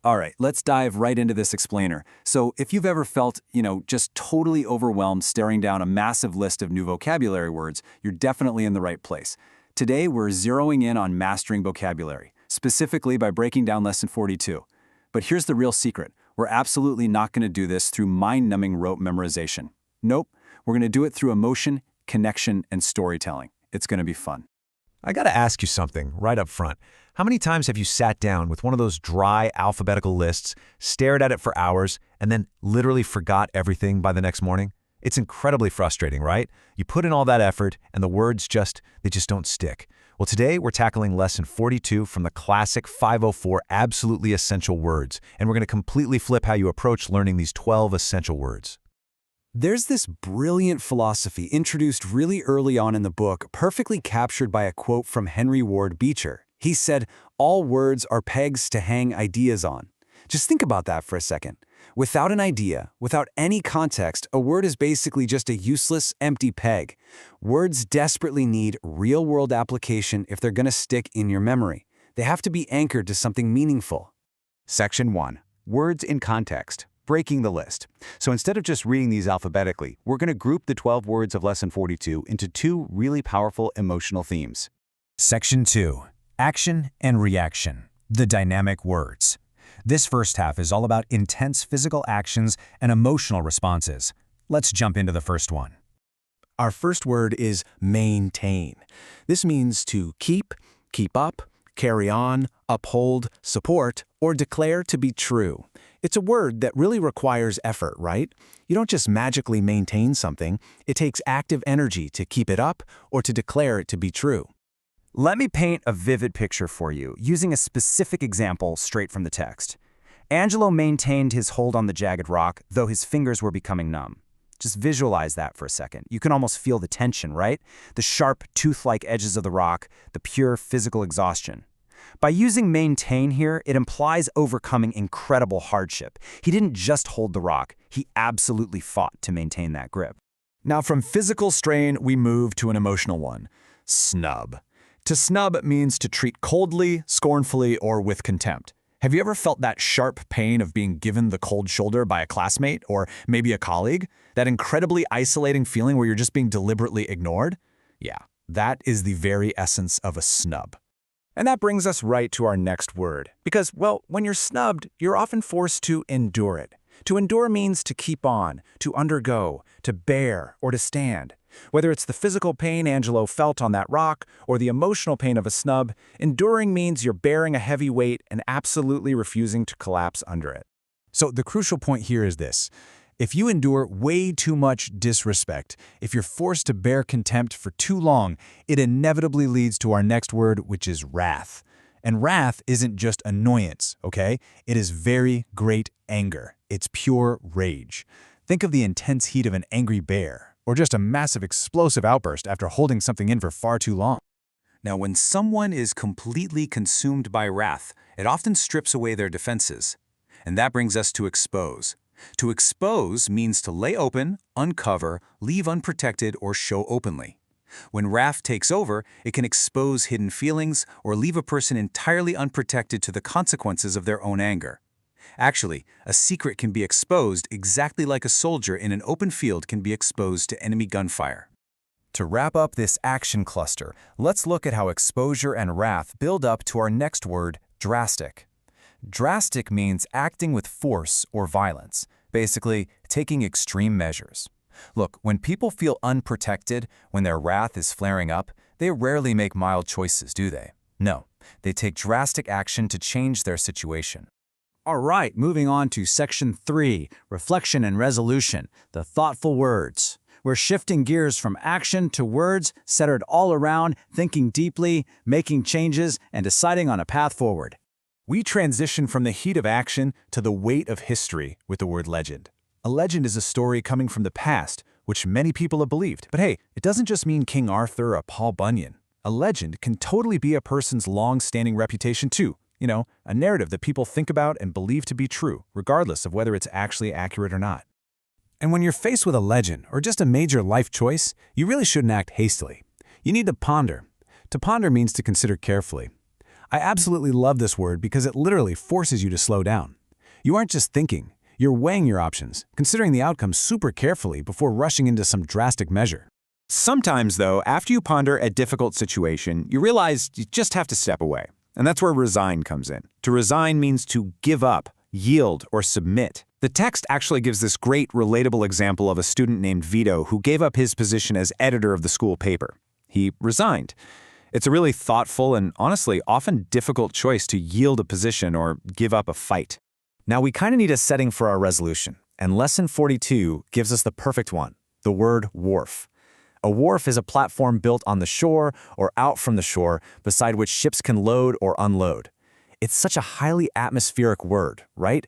All right, let's dive right into this explainer. So, if you've ever felt, just totally overwhelmed staring down a massive list of new vocabulary words, you're definitely in the right place. Today, we're zeroing in on mastering vocabulary, specifically by breaking down Lesson 42. But here's the real secret. We're absolutely not going to do this through mind-numbing rote memorization. Nope, we're going to do it through emotion, connection, and storytelling. It's going to be fun. I gotta ask you something right up front. How many times have you sat down with one of those dry alphabetical lists, stared at it for hours, and then literally forgot everything by the next morning? It's incredibly frustrating, right? You put in all that effort, and the words they just don't stick. Well, today we're tackling Lesson 42 from the classic 504 Absolutely Essential Words, and we're gonna completely flip how you approach learning these 12 essential words. There's this brilliant philosophy introduced really early on in the book, perfectly captured by a quote from Henry Ward Beecher. He said, "All words are pegs to hang ideas on." Just think about that for a second. Without an idea, without any context, a word is basically just a useless, empty peg. Words desperately need real-world application if they're going to stick in your memory. They have to be anchored to something meaningful. Section 1. Words in context. Breaking the list. So instead of just reading these alphabetically, we're going to group the 12 words of Lesson 42 into two really powerful emotional themes. Section 2. Action and reaction. The dynamic words. This first half is all about intense physical actions and emotional responses. Let's jump into the first one. Our first word is maintain. This means to keep up, carry on, uphold, support, or declare to be true. It's a word that really requires effort, right? You don't just magically maintain something. It takes active energy to keep it up or to declare it to be true. Let me paint a vivid picture for you, using a specific example straight from the text. Angelo maintained his hold on the jagged rock, though his fingers were becoming numb. Just visualize that for a second. You can almost feel the tension, right? The sharp, tooth-like edges of the rock, the pure physical exhaustion. By using maintain here, it implies overcoming incredible hardship. He didn't just hold the rock, he absolutely fought to maintain that grip. Now, from physical strain, we move to an emotional one. Snub. To snub means to treat coldly, scornfully, or with contempt. Have you ever felt that sharp pain of being given the cold shoulder by a classmate or maybe a colleague? That incredibly isolating feeling where you're just being deliberately ignored? Yeah, that is the very essence of a snub. And that brings us right to our next word. Because, well, when you're snubbed, you're often forced to endure it. To endure means to keep on, to undergo, to bear, or to stand. Whether it's the physical pain Angelo felt on that rock or the emotional pain of a snub, enduring means you're bearing a heavy weight and absolutely refusing to collapse under it. So the crucial point here is this. If you endure way too much disrespect, if you're forced to bear contempt for too long, it inevitably leads to our next word, which is wrath. And wrath isn't just annoyance, okay? It is very great anger. It's pure rage. Think of the intense heat of an angry bear, or just a massive explosive outburst after holding something in for far too long. Now, when someone is completely consumed by wrath, it often strips away their defenses. And that brings us to expose. To expose means to lay open, uncover, leave unprotected, or show openly. When wrath takes over, it can expose hidden feelings or leave a person entirely unprotected to the consequences of their own anger. Actually, a secret can be exposed exactly like a soldier in an open field can be exposed to enemy gunfire. To wrap up this action cluster, let's look at how exposure and wrath build up to our next word, drastic. Drastic means acting with force or violence, basically taking extreme measures. Look, when people feel unprotected, when their wrath is flaring up, they rarely make mild choices, do they? No, they take drastic action to change their situation. All right, moving on to Section 3, Reflection and Resolution, the thoughtful words. We're shifting gears from action to words centered all around thinking deeply, making changes, and deciding on a path forward. We transition from the heat of action to the weight of history with the word legend. A legend is a story coming from the past, which many people have believed. But hey, it doesn't just mean King Arthur or Paul Bunyan. A legend can totally be a person's long-standing reputation too. You know, a narrative that people think about and believe to be true, regardless of whether it's actually accurate or not. And when you're faced with a legend or just a major life choice, you really shouldn't act hastily. You need to ponder. To ponder means to consider carefully. I absolutely love this word because it literally forces you to slow down. You aren't just thinking, you're weighing your options, considering the outcome super carefully before rushing into some drastic measure. Sometimes, though, after you ponder a difficult situation, you realize you just have to step away. And that's where resign comes in. To resign means to give up, yield, or submit. The text actually gives this great, relatable example of a student named Vito who gave up his position as editor of the school paper. He resigned. It's a really thoughtful and, honestly, often difficult choice to yield a position or give up a fight. Now we kind of need a setting for our resolution, and Lesson 42 gives us the perfect one, the word wharf. A wharf is a platform built on the shore or out from the shore beside which ships can load or unload. It's such a highly atmospheric word, right?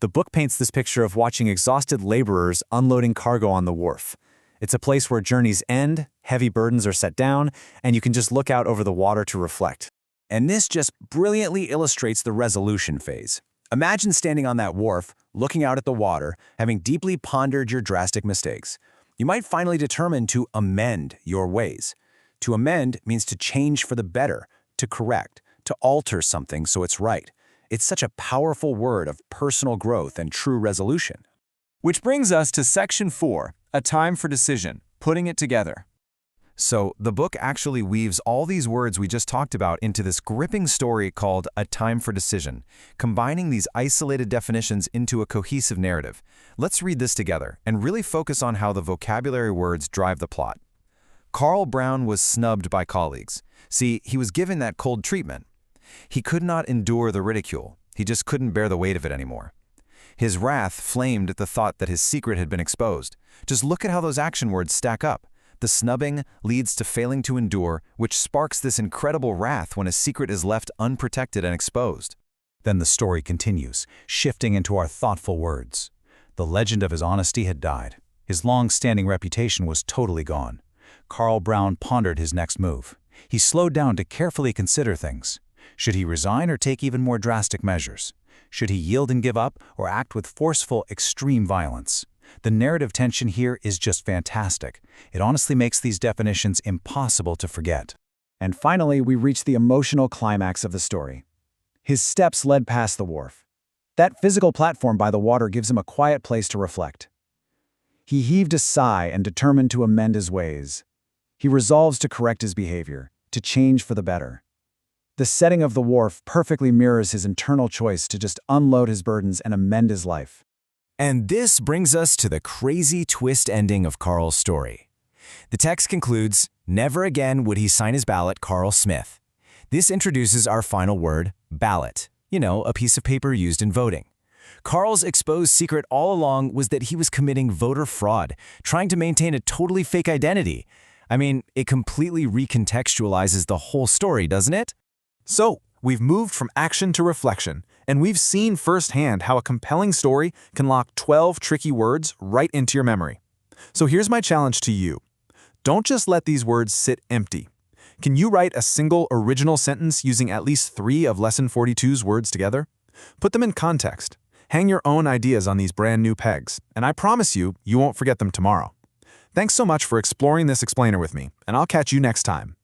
The book paints this picture of watching exhausted laborers unloading cargo on the wharf. It's a place where journeys end, heavy burdens are set down, and you can just look out over the water to reflect. And this just brilliantly illustrates the resolution phase. Imagine standing on that wharf, looking out at the water, having deeply pondered your drastic mistakes. You might finally determine to amend your ways. To amend means to change for the better, to correct, to alter something so it's right. It's such a powerful word of personal growth and true resolution. Which brings us to Section 4, a time for decision, putting it together. So the book actually weaves all these words we just talked about into this gripping story called A Time for Decision, combining these isolated definitions into a cohesive narrative. Let's read this together and really focus on how the vocabulary words drive the plot. Carl Brown was snubbed by colleagues. See, he was given that cold treatment. He could not endure the ridicule. He just couldn't bear the weight of it anymore. His wrath flamed at the thought that his secret had been exposed. Just look at how those action words stack up. The snubbing leads to failing to endure, which sparks this incredible wrath when a secret is left unprotected and exposed. Then the story continues, shifting into our thoughtful words. The legend of his honesty had died. His long-standing reputation was totally gone. Carl Brown pondered his next move. He slowed down to carefully consider things. Should he resign or take even more drastic measures? Should he yield and give up or act with forceful, extreme violence? The narrative tension here is just fantastic. It honestly makes these definitions impossible to forget. And finally, we reach the emotional climax of the story. His steps led past the wharf. That physical platform by the water gives him a quiet place to reflect. He heaved a sigh and determined to amend his ways. He resolves to correct his behavior, to change for the better. The setting of the wharf perfectly mirrors his internal choice to just unload his burdens and amend his life. And this brings us to the crazy twist ending of Carl's story. The text concludes, "Never again would he sign his ballot, Carl Smith." This introduces our final word, ballot. You know, a piece of paper used in voting. Carl's exposed secret all along was that he was committing voter fraud, trying to maintain a totally fake identity. I mean, it completely recontextualizes the whole story, doesn't it? So, we've moved from action to reflection, and we've seen firsthand how a compelling story can lock 12 tricky words right into your memory. So here's my challenge to you. Don't just let these words sit empty. Can you write a single original sentence using at least 3 of Lesson 42's words together? Put them in context. Hang your own ideas on these brand new pegs, and I promise you, you won't forget them tomorrow. Thanks so much for exploring this explainer with me, and I'll catch you next time.